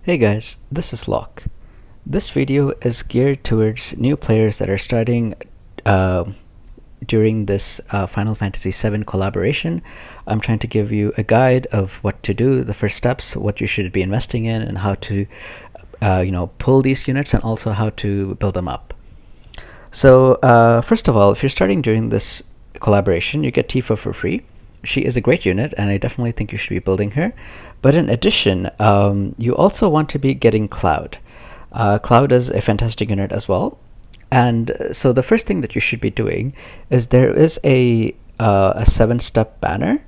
Hey guys, this is Locke. This video is geared towards new players that are starting uh, during this Final Fantasy VII collaboration. I'm trying to give you a guide of what to do, the first steps, what you should be investing in, and how to pull these units, and also how to build them up. So first of all, if you're starting during this collaboration, you get Tifa for free. She is a great unit, and I definitely think you should be building her. But in addition, you also want to be getting Cloud. Cloud is a fantastic unit as well. And so the first thing that you should be doing is there is a 7-step banner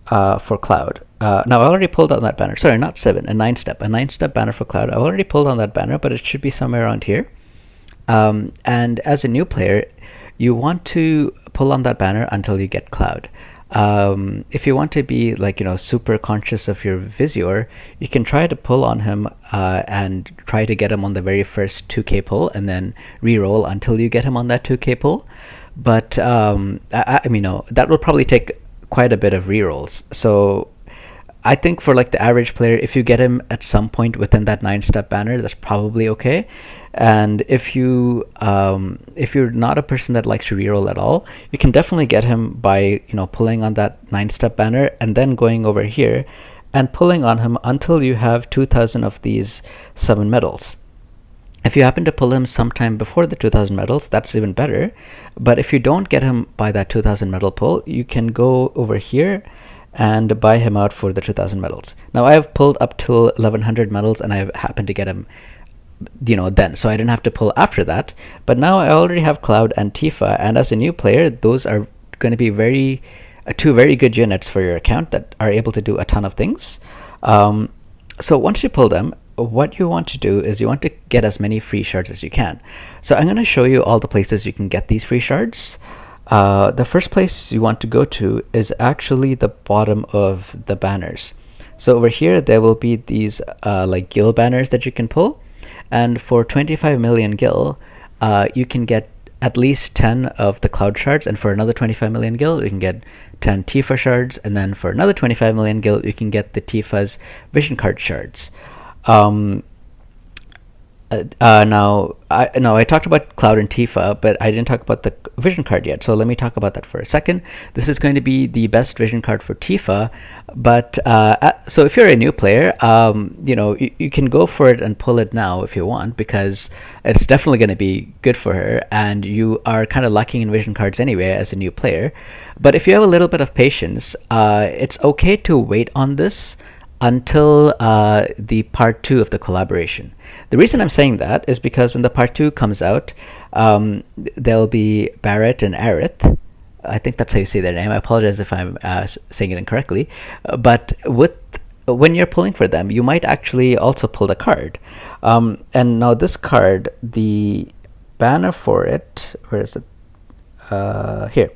for Cloud. Now I already pulled on that banner. Sorry, not 7, a 9-step banner for Cloud. I've already pulled on that banner, but it should be somewhere around here. And as a new player, you want to pull on that banner until you get Cloud. If you want to be super conscious of your Visior, you can try to pull on him and try to get him on the very first 2k pull, and then re-roll until you get him on that 2k pull. But that will probably take quite a bit of re-rolls. So I think for the average player, if you get him at some point within that 9-step banner, that's probably okay. And if you're not a person that likes to reroll at all, you can definitely get him by pulling on that 9-step banner and then going over here and pulling on him until you have 2,000 of these summon medals. If you happen to pull him sometime before the 2,000 medals, that's even better. But if you don't get him by that 2,000 medal pull, you can go over here and buy him out for the 2,000 medals. Now I have pulled up till 1,100 medals, and I happened to get him then, so I didn't have to pull after that. But now I already have Cloud and Tifa, and as a new player, those are going to be two very good units for your account that are able to do a ton of things. So once you pull them, what you want to do is you want to get as many free shards as you can. So I'm going to show you all the places you can get these free shards. The first place you want to go to is actually the bottom of the banners. So over here there will be these gil banners that you can pull, and for 25 million gil you can get at least 10 of the Cloud shards, and for another 25 million gil you can get 10 Tifa shards, and then for another 25 million gil you can get the Tifa's vision card shards. Now I talked about Cloud and Tifa, but I didn't talk about the vision card yet, so let me talk about that for a second. This is going to be the best vision card for Tifa, but so if you're a new player, you can go for it and pull it now if you want, because it's definitely going to be good for her, and you are kind of lacking in vision cards anyway as a new player. But if you have a little bit of patience, it's okay to wait on this until the part 2 of the collaboration. The reason I'm saying that is because when the part 2 comes out, there'll be Barret and Aerith. I think that's how you say their name. I apologize if I'm saying it incorrectly. But when you're pulling for them, you might actually also pull the card. And now this card, the banner for it, where is it? Here.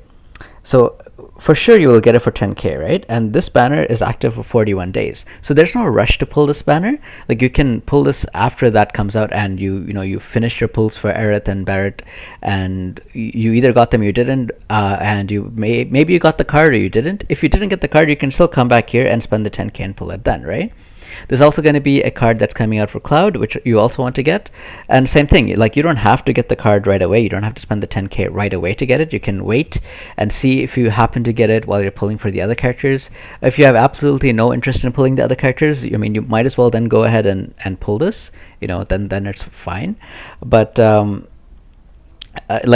So for sure you will get it for 10k, right? And this banner is active for 41 days. So there's no rush to pull this banner. You can pull this after that comes out, and you finish your pulls for Aerith and Barret, and you either got them or you didn't, and maybe you got the card or you didn't. If you didn't get the card, you can still come back here and spend the 10k and pull it then, right? There's also going to be a card that's coming out for Cloud, which you also want to get. And same thing, you don't have to get the card right away. You don't have to spend the 10k right away to get it. You can wait and see if you happen to get it while you're pulling for the other characters. If you have absolutely no interest in pulling the other characters, you might as well then go ahead and pull this. Then it's fine. But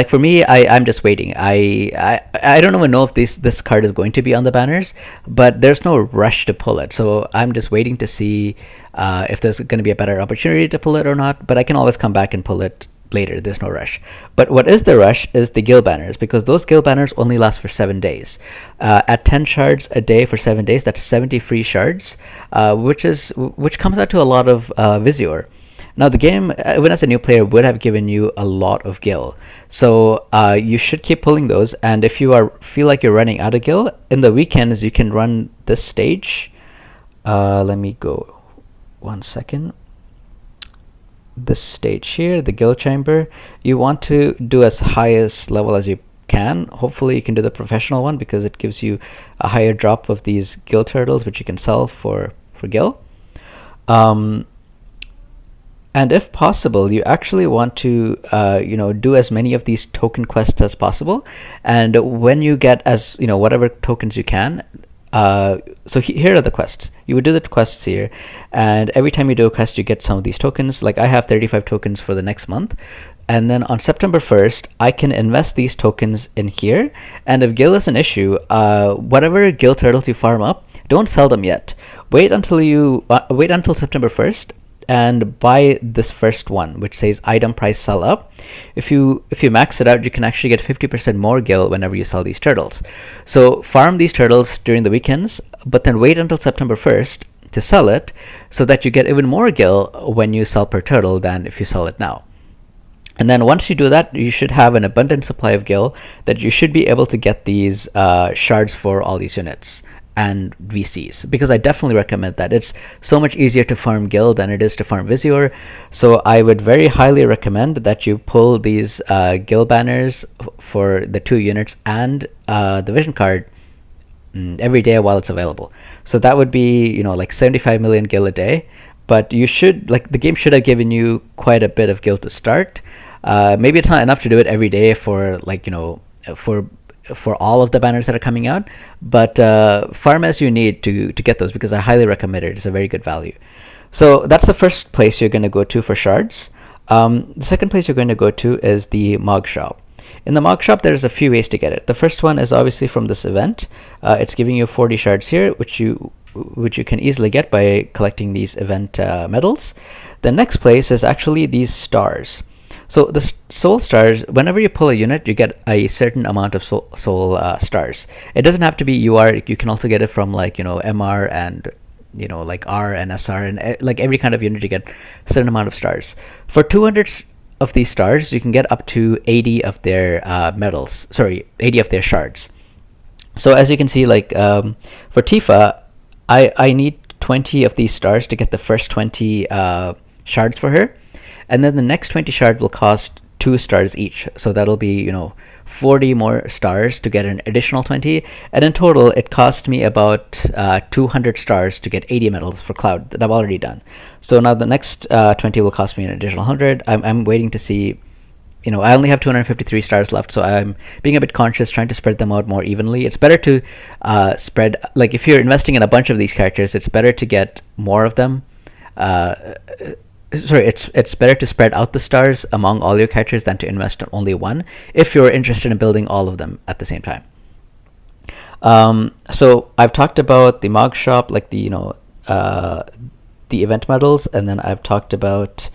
for me, I'm just waiting. I don't even know if this card is going to be on the banners, but there's no rush to pull it. So I'm just waiting to see if there's going to be a better opportunity to pull it or not. But I can always come back and pull it later. There's no rush. But what is the rush is the gil banners, because those gil banners only last for 7 days. At 10 shards a day for 7 days, that's 70 free shards, which comes out to a lot of Visior. Now the game, even as a new player, would have given you a lot of gil, so you should keep pulling those. And if you feel like you're running out of gil, in the weekends you can run this stage. Let me go 1 second. This stage here, the gil chamber, you want to do as highest level as you can. Hopefully you can do the professional one, because it gives you a higher drop of these gil turtles, which you can sell for gil. And if possible, you actually want to do as many of these token quests as possible. And when you get as whatever tokens you can, here are the quests. You would do the quests here, and every time you do a quest, you get some of these tokens. Like I have 35 tokens for the next month, and then on September 1st, I can invest these tokens in here. And if gil is an issue, whatever gil turtles you farm up, don't sell them yet. Wait until September 1st and buy this first one, which says item price sell up. If you max it out, you can actually get 50% more gil whenever you sell these turtles. So farm these turtles during the weekends, but then wait until September 1st to sell it, so that you get even more gil when you sell per turtle than if you sell it now. And then once you do that, you should have an abundant supply of gil that you should be able to get these shards for all these units and VCs, because I definitely recommend that. It's so much easier to farm gil than it is to farm Visior. So I would very highly recommend that you pull these gil banners for the 2 units and the vision card every day while it's available. So that would be like 75 million gil a day. But you should, the game should have given you quite a bit of gil to start. Maybe it's not enough to do it every day for for all of the banners that are coming out, but farm as you need to get those, because I highly recommend it. It's a very good value. So that's the first place you're going to go to for shards. The second place you're going to go to is the Mog Shop. In the Mog Shop, there's a few ways to get it. The first one is obviously from this event. It's giving you 40 shards here, which you can easily get by collecting these event medals. The next place is actually these stars. So the soul stars, whenever you pull a unit, you get a certain amount of soul stars. It doesn't have to be UR. You can also get it from MR and R and SR, and every kind of unit you get a certain amount of stars. For 200 of these stars, you can get up to 80 of their 80 of their shards. So as you can see, for Tifa, I need 20 of these stars to get the first 20 shards for her. And then the next 20 shard will cost 2 stars each. So that'll be, 40 more stars to get an additional 20. And in total, it cost me about 200 stars to get 80 medals for Cloud that I've already done. So now the next 20 will cost me an additional 100. I'm waiting to see, I only have 253 stars left, so I'm being a bit conscious, trying to spread them out more evenly. It's better to spread, if you're investing in a bunch of these characters, it's better to get more of them. It's better to spread out the stars among all your characters than to invest in only one, if you're interested in building all of them at the same time. So I've talked about the Mog Shop, the event medals, and then I've talked about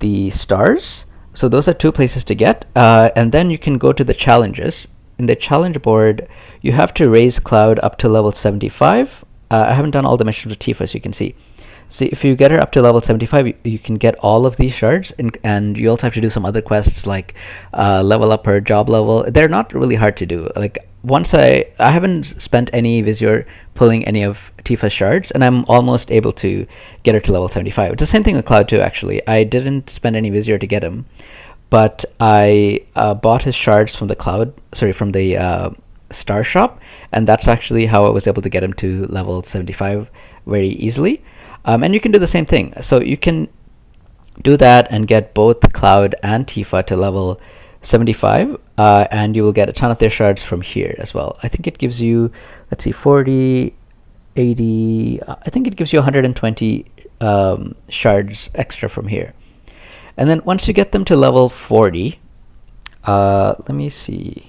the stars. So those are 2 places to get, and then you can go to the challenges. In the challenge board, you have to raise Cloud up to level 75. I haven't done all the missions with Tifa, as you can see. So if you get her up to level 75, you can get all of these shards, and you also have to do some other quests like level up her job level. They're not really hard to do. Once I haven't spent any Visior pulling any of Tifa's shards, and I'm almost able to get her to level 75. It's the same thing with Cloud too, actually. I didn't spend any Visior to get him, but I bought his shards from the Star Shop, and that's actually how I was able to get him to level 75 very easily. And you can do the same thing. So you can do that and get both Cloud and Tifa to level 75, and you will get a ton of their shards from here as well. I think it gives you, 40, 80, I think it gives you 120 shards extra from here. And then once you get them to level 40, let me see.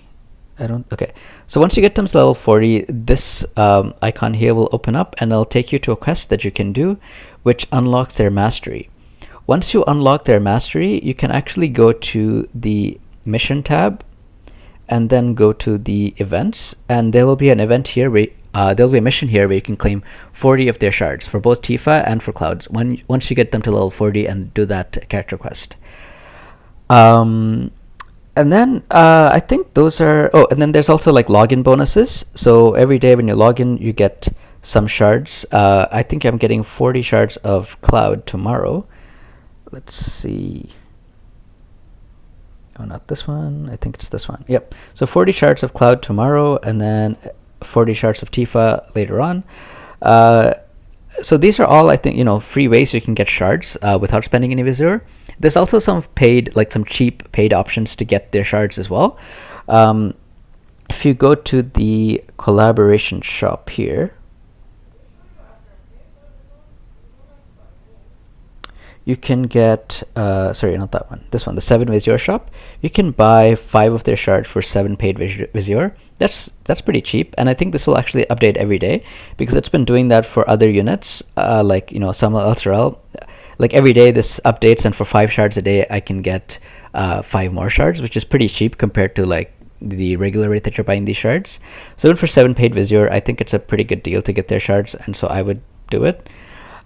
Okay. So once you get them to level 40, this icon here will open up, and it'll take you to a quest that you can do, which unlocks their mastery. Once you unlock their mastery, you can actually go to the mission tab, and then go to the events, and there will be an event here where there'll be a mission here where you can claim 40 of their shards for both Tifa and for Cloud once you get them to level 40 and do that character quest. And then I think those are, and then there's also login bonuses. So every day when you log in, you get some shards. I think I'm getting 40 shards of Cloud tomorrow. Let's see. Oh, not this one. I think it's this one. Yep. So 40 shards of Cloud tomorrow, and then 40 shards of Tifa later on. so these are all, I think, free ways you can get shards without spending any Visor. There's also some paid, like some cheap paid options to get their shards as well. If you go to the collaboration shop here, you can get, sorry, not that one, this one, the 7 Visor shop. You can buy 5 of their shards for 7 paid Visor. That's pretty cheap, and I think this will actually update every day, because it's been doing that for other units, like, some LSRL. Like every day this updates, and for 5 shards a day I can get 5 more shards, which is pretty cheap compared to like the regular rate that you're buying these shards. So even for 7 paid Visor, I think it's a pretty good deal to get their shards, and so I would do it.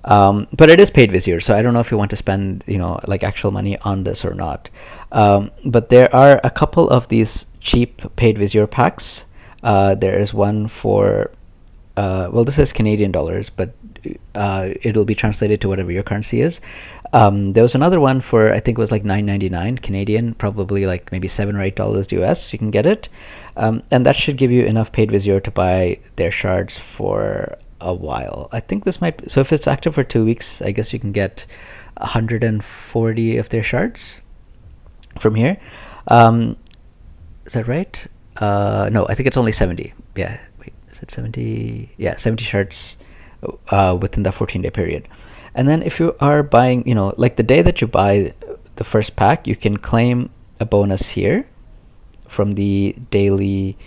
But it is paid Visor, so I don't know if you want to spend, like actual money on this or not. But there are a couple of these cheap paid Visor packs. There is one for, well, this is Canadian dollars, but it'll be translated to whatever your currency is. There was another one for, I think it was like $9.99 Canadian, probably like maybe $7 or $8 US. You can get it, and that should give you enough paid Visor to buy their shards for a while. I think this might, so if it's active for 2 weeks, I guess you can get 140 of their shards from here. Is that right? No, I think it's only 70. Yeah, wait, is it 70? Yeah, 70 shards within that 14-day period. And then if you are buying, like the day that you buy the first pack, you can claim a bonus here from the daily,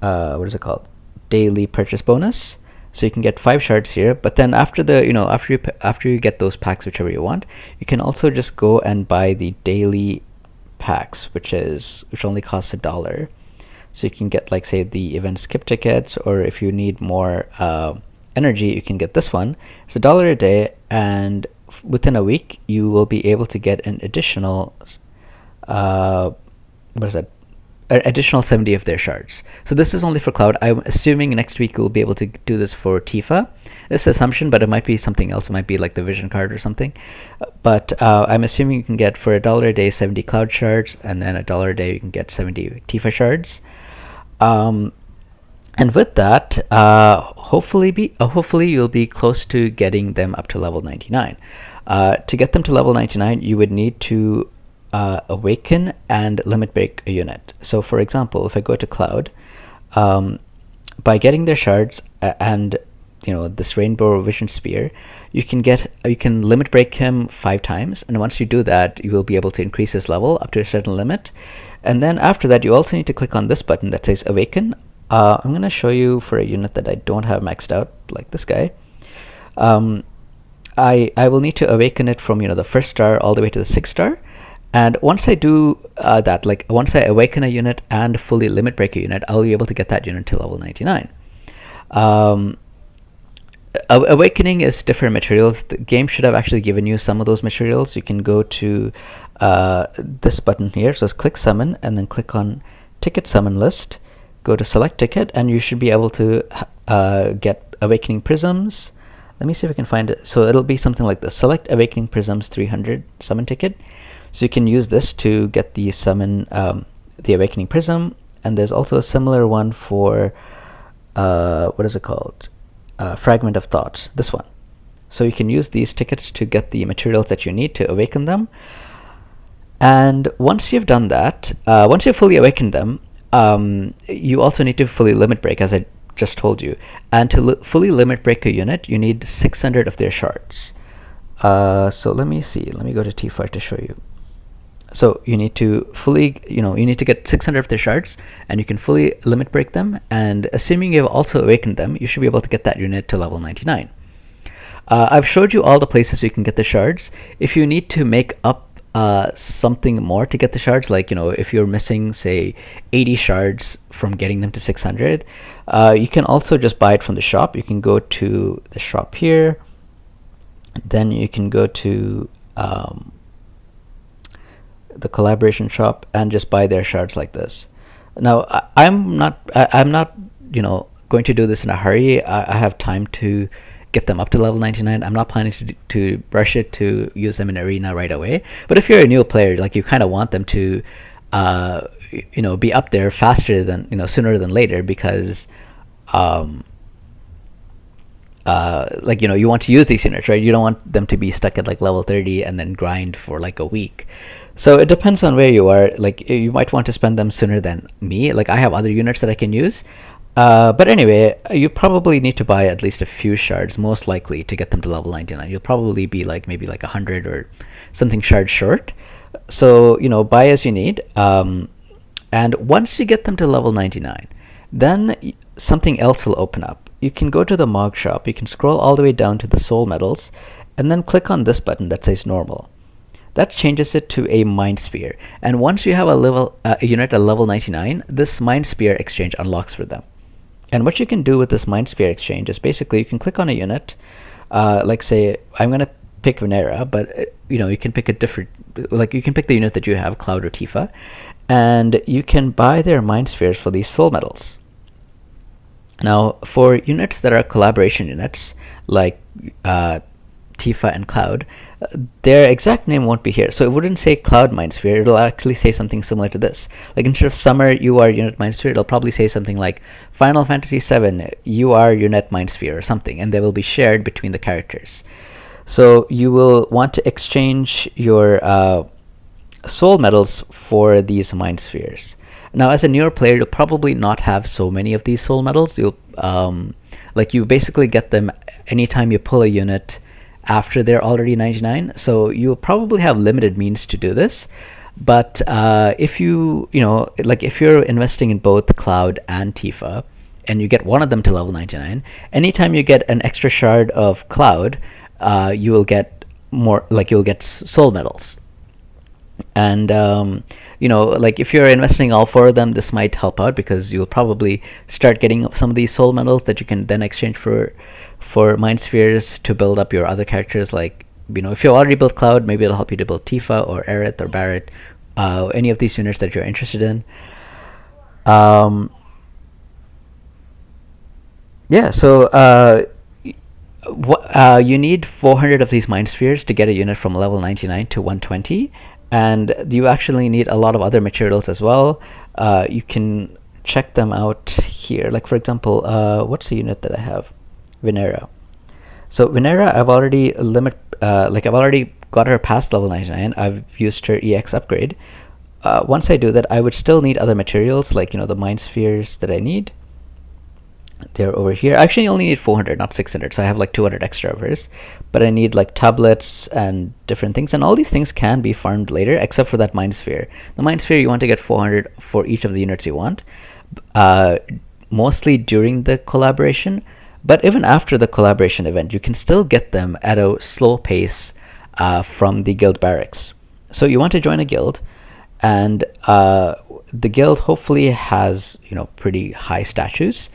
what is it called? Daily purchase bonus. So you can get 5 shards here, but then after the, after you get those packs, whichever you want, you can also just go and buy the daily packs, which only costs $1. So you can get, like, say, the event skip tickets, or if you need more energy, you can get this one. It's $1 a day, and within a week you will be able to get an additional what is that? Additional 70 of their shards. So this is only for cloud. I'm assuming next week we'll be able to do this for Tifa. This is assumption, but it might be something else. It might be like the vision card or something. But I'm assuming you can get for $1 a day 70 cloud shards, and then $1 a day you can get 70 Tifa shards. And with that, hopefully you'll be close to getting them up to level 99. To get them to level 99, you would need to awaken and limit break a unit. So for example, if I go to cloud, by getting their shards and this rainbow vision spear, you can limit break him 5 times, and once you do that, you will be able to increase his level up to a certain limit. And then after that, you also need to click on this button that says awaken. I'm going to show you for a unit that I don't have maxed out, like this guy. I will need to awaken it from the 1st star all the way to the 6th star. And once I do that, like once I awaken a unit and fully limit break a unit, I'll be able to get that unit to level 99. Awakening is different materials. The game should have actually given you some of those materials. You can go to this button here. So it's click summon, and then click on ticket summon list. Go to select ticket, and you should be able to get awakening prisms. Let me see if I can find it. So it'll be something like this: select awakening prisms 300 summon ticket. So you can use this to get the summon, the awakening prism. And there's also a similar one for what is it called? Fragment of thought. This one. So you can use these tickets to get the materials that you need to awaken them. And once you've done that, once you've fully awakened them, you also need to fully limit break, as I just told you. And to fully limit break a unit, you need 600 of their shards. So let me see. Let me go to T5 to show you. So you need to fully, you need to get 600 of their shards, and you can fully limit break them. And assuming you've also awakened them, you should be able to get that unit to level 99. I've showed you all the places you can get the shards. If you need to make up something more to get the shards, like if you're missing, say, 80 shards from getting them to 600, you can also just buy it from the shop. You can go to the shop here, then you can go to the collaboration shop and just buy their shards like this. Now I'm not going to do this in a hurry. I have time to get them up to level 99. I'm not planning to rush it to use them in arena right away. But if you're a new player, like you kind of want them to be up there faster than sooner than later, because like, you want to use these units, right? You don't want them to be stuck at like level 30 and then grind for like a week. So it depends on where you are. Like, you might want to spend them sooner than me. Like, I have other units that I can use. But anyway, you probably need to buy at least a few shards, most likely, to get them to level 99. You'll probably be like maybe like 100 or something shards short. So, buy as you need. And once you get them to level 99, then something else will open up. You can go to the Mog Shop, you can scroll all the way down to the soul medals, and then click on this button that says normal. That changes it to a Mind Sphere. And once you have a unit at level 99, this Mind Sphere exchange unlocks for them. And what you can do with this Mind Sphere exchange is basically you can click on a unit, like say, I'm going to pick Venera, but you can pick a different, like you can pick the unit that you have, Cloud or Tifa, and you can buy their Mind Spheres for these soul medals. Now, for units that are collaboration units, like Tifa and Cloud, their exact name won't be here. So it wouldn't say Cloud Mind Sphere, it'll actually say something similar to this. Like instead of Summer UR Unit Mind Sphere, it'll probably say something like Final Fantasy VII UR Unit Mind Sphere or something, and they will be shared between the characters. So you will want to exchange your soul medals for these Mind Spheres. Now, as a newer player, you'll probably not have so many of these soul medals. You'll like you basically get them anytime you pull a unit after they're already 99. So you'll probably have limited means to do this. But if if you're investing in both Cloud and Tifa, and you get one of them to level 99, anytime you get an extra shard of Cloud, you will get more, like you'll get soul medals. And like if you're investing all four of them, this might help out because you'll probably start getting some of these soul medals that you can then exchange for Mind Spheres to build up your other characters. Like, if you already built Cloud, maybe it'll help you to build Tifa or Aerith or Barret, any of these units that you're interested in. Yeah, so you need 400 of these Mind Spheres to get a unit from level 99 to 120. And you actually need a lot of other materials as well. You can check them out here. Like, for example, what's the unit that I have? Venera. So Venera, I've already I've already got her past level 99. I've used her EX upgrade. Once I do that, I would still need other materials, like the Mind Spheres that I need. They're over here. I actually only need 400, not 600, so I have like 200 extra of hers. But I need like tablets and different things, and all these things can be farmed later, except for that Mind Sphere. The Mind Sphere, you want to get 400 for each of the units you want, mostly during the collaboration. But even after the collaboration event, you can still get them at a slow pace from the guild barracks. So you want to join a guild, and the guild hopefully has pretty high statues,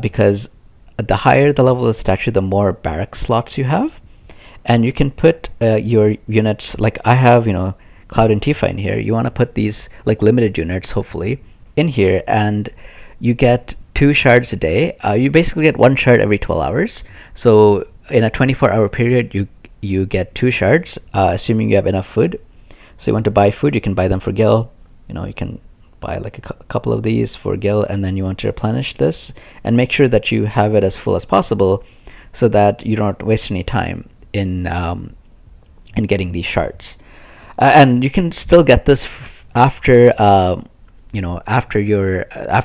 because the higher the level of the statue, the more barrack slots you have, and you can put your units, like I have Cloud and Tifa in here. You want to put these like limited units hopefully in here, and you get 2 shards a day. You basically get 1 shard every 12 hours. So in a 24-hour period, you get 2 shards, assuming you have enough food. So you want to buy food, you can buy them for Gil. You can buy like a couple of these for Gil, and then you want to replenish this and make sure that you have it as full as possible, so that you don't waste any time in getting these shards. And you can still get this after after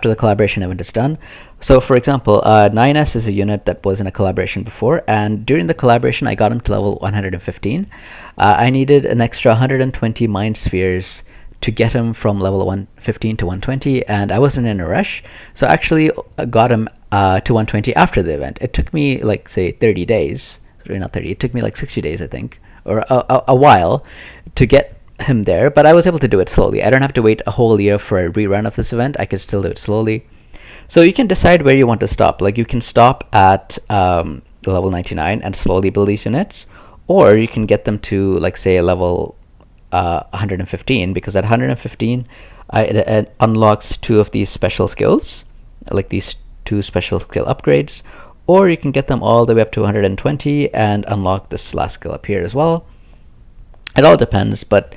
the collaboration event is done. So for example, 9S is a unit that was in a collaboration before, and during the collaboration I got him to level 115. I needed an extra 120 Mind Spheres to get him from level 115 to 120, and I wasn't in a rush, so I actually got him to 120 after the event. It took me like, say, 30 days. Sorry, not 30. It took me like 60 days, I think, or a while to get him there, but I was able to do it slowly. I don't have to wait a whole year for a rerun of this event. I could still do it slowly. So you can decide where you want to stop. Like, you can stop at level 99 and slowly build these units, or you can get them to, like, say, a level 115, because at 115 it unlocks 2 of these special skills, like these 2 special skill upgrades, or you can get them all the way up to 120 and unlock this last skill up here as well. It all depends, but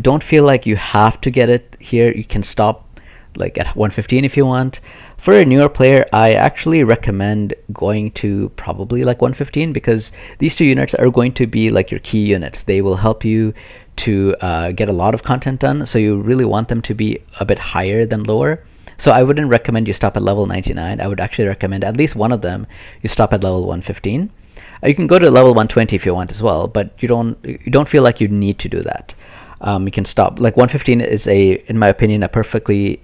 don't feel like you have to get it here. You can stop like at 115 if you want. For a newer player, I actually recommend going to probably like 115, because these two units are going to be like your key units. They will help you to get a lot of content done, so you really want them to be a bit higher than lower. So I wouldn't recommend you stop at level 99. I would actually recommend at least one of them you stop at level 115. You can go to level 120 if you want as well, but you don't feel like you need to do that. You can stop. Like 115 is in my opinion, a perfectly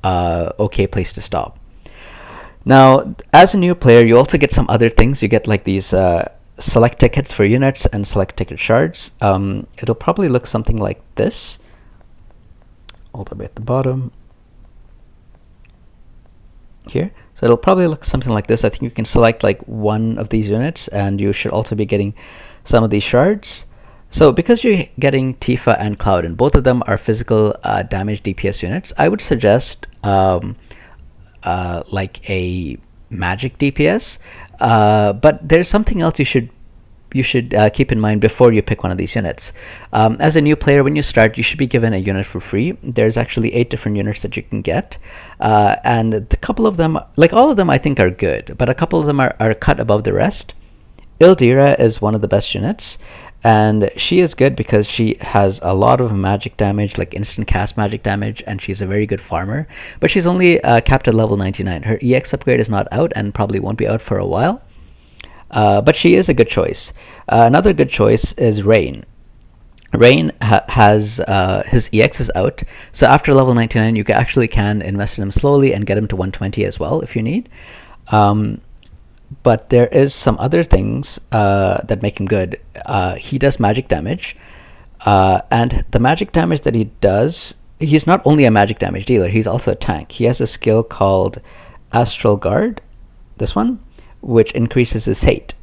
okay place to stop. Now, as a new player, you also get some other things. You get like these select tickets for units and select ticket shards. It'll probably look something like this, all the way at the bottom here. So it'll probably look something like this. I think you can select like one of these units, and you should also be getting some of these shards. So because you're getting Tifa and Cloud, and both of them are physical damage DPS units, I would suggest like a magic DPS. But there's something else you should keep in mind before you pick one of these units. As a new player, when you start, you should be given a unit for free. There's actually 8 different units that you can get, and a couple of them, like all of them, I think are good, but a couple of them are cut above the rest. Ildira is one of the best units, and she is good because she has a lot of magic damage, like instant cast magic damage, and she's a very good farmer, but she's only capped at level 99. Her EX upgrade is not out and probably won't be out for a while. But she is a good choice. Another good choice is Rain. Rain has his EX is out, so after level 99 you actually can invest in him slowly and get him to 120 as well if you need. But there is some other things that make him good. He does magic damage, and the magic damage that he does, he's not only a magic damage dealer, he's also a tank. He has a skill called Astral Guard, this one, which increases his hate.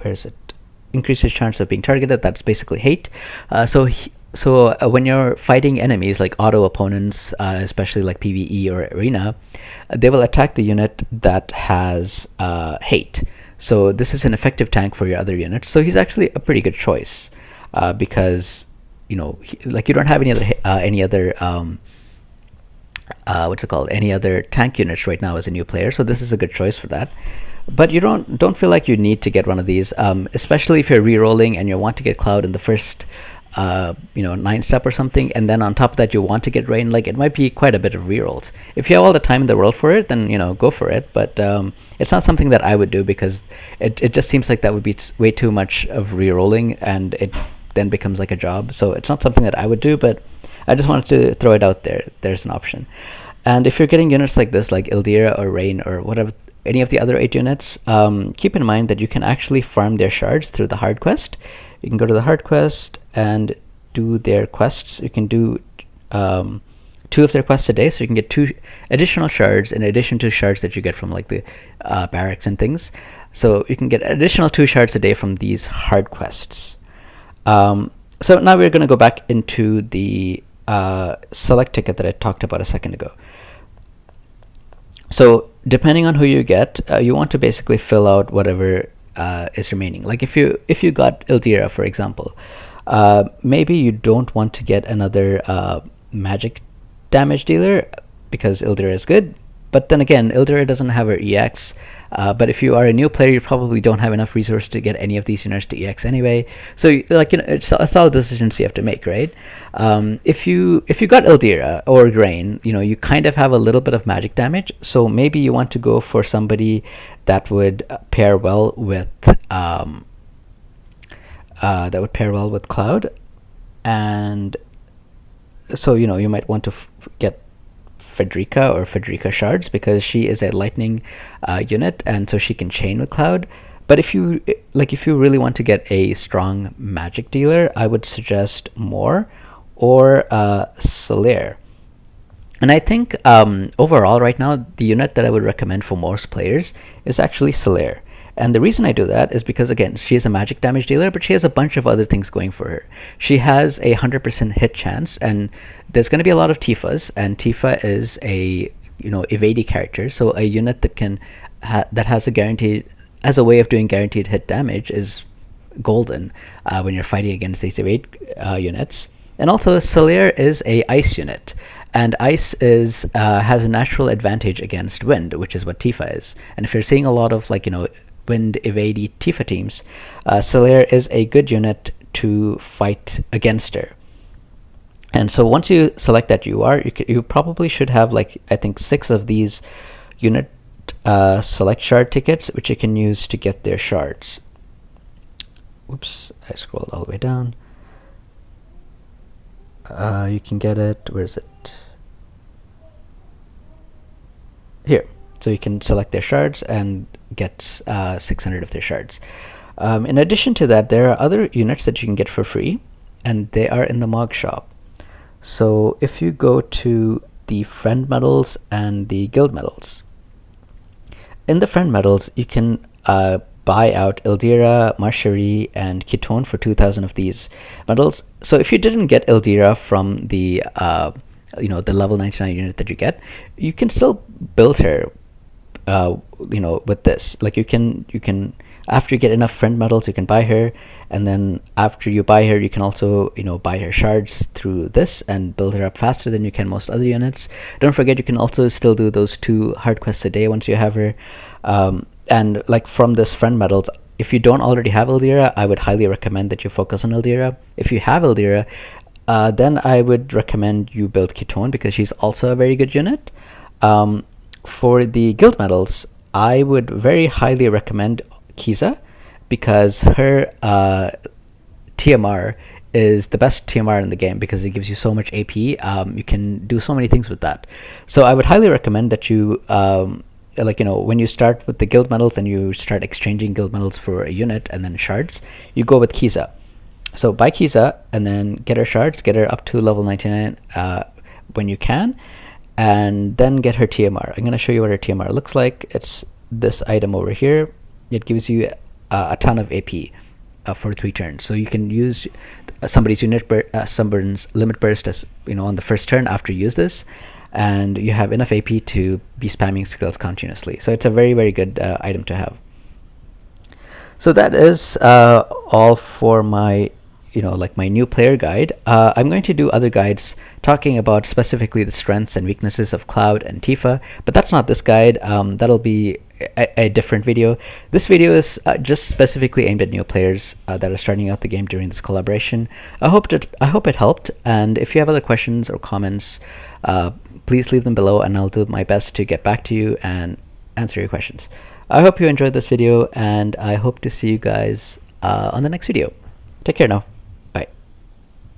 Where is it? Increases chance of being targeted. That's basically hate. So when you're fighting enemies like auto opponents, especially like PvE or arena, they will attack the unit that has hate. So this is an effective tank for your other units. So he's actually a pretty good choice because you don't have any other what's it called? Any other tank units right now as a new player. So this is a good choice for that. But you don't feel like you need to get one of these, especially if you're re-rolling and you want to get Cloud in the first 9 step or something, and then on top of that you want to get Rain. Like, it might be quite a bit of re-rolls. If you have all the time in the world for it, then go for it. But it's not something that I would do, because it just seems like that would be way too much of re-rolling, and it then becomes like a job. So it's not something that I would do, but I just wanted to throw it out there. There's an option. And if you're getting units like this, like Ildira or Rain or whatever, any of the other 8 units, keep in mind that you can actually farm their shards through the hard quest. You can go to the hard quest and do their quests. You can do 2 of their quests a day, so you can get 2 additional shards in addition to shards that you get from like the barracks and things. So you can get additional 2 shards a day from these hard quests. So now we're going to go back into the select ticket that I talked about a second ago. So depending on who you get, you want to basically fill out whatever is remaining. Like if you got Ildira, for example, maybe you don't want to get another magic damage dealer because Ildira is good. But then again, Ildira doesn't have her EX. But if you are a new player, you probably don't have enough resources to get any of these units to EX anyway. So it's all decisions you have to make, right? If you got Ildira or Rain, you kind of have a little bit of magic damage. So maybe you want to go for somebody that would pair well with Cloud, and so you might want to get Frederica shards, because she is a lightning unit, and so she can chain with Cloud. But if you really want to get a strong magic dealer, I would suggest Moore or Solaire. And I think overall right now, the unit that I would recommend for most players is actually Solaire. And the reason I do that is because, again, she is a magic damage dealer, but she has a bunch of other things going for her. She has a 100% hit chance, and there's going to be a lot of Tifas, and Tifa is a evadey character, so a unit that can that has a way of doing guaranteed hit damage is golden when you're fighting against these evade units. And also, Solaire is a ice unit, And ice is has a natural advantage against wind, which is what Tifa is. And if you're seeing a lot of wind evadey Tifa teams, Solaire is a good unit to fight against her. And so once you select that you probably should have I think 6 of these unit select shard tickets, which you can use to get their shards. Oops, I scrolled all the way down. You can get it, where is it? Here. So you can select their shards and get 600 of their shards. In addition to that, there are other units that you can get for free, and they are in the Mog Shop. So if you go to the friend medals and the guild medals, in the friend medals you can buy out Ildira, Marcherie, and Ketone for 2,000 of these medals. So if you didn't get Ildira from the the level 99 unit that you get, you can still build her with this. You can after you get enough friend medals, you can buy her, and then after you buy her, you can also buy her shards through this and build her up faster than you can most other units. Don't forget, you can also still do those 2 hard quests a day once you have her. And from this friend medals, if you don't already have Ildira, I would highly recommend that you focus on Ildira. If you have Ildira, then I would recommend you build Ketone, because she's also a very good unit. For the guild medals, I would very highly recommend Kiza, because her TMR is the best TMR in the game, because it gives you so much AP. You can do so many things with that. So I would highly recommend that you when you start with the guild medals and you start exchanging guild medals for a unit and then shards, you go with Kiza. So buy Kiza and then get her shards, get her up to level 99 when you can, and then get her TMR. I'm going to show you what her TMR looks like. It's this item over here. It gives you a ton of AP for 3 turns. So you can use somebody's someone's limit burst as on the first turn after you use this, and you have enough AP to be spamming skills continuously. So it's a very, very good item to have. So that is all for my my new player guide. I'm going to do other guides talking about specifically the strengths and weaknesses of Cloud and Tifa, but that's not this guide. That'll be a different video. This video is just specifically aimed at new players that are starting out the game during this collaboration. I hope it helped, and if you have other questions or comments, please leave them below, and I'll do my best to get back to you and answer your questions. I hope you enjoyed this video, and I hope to see you guys on the next video. Take care now.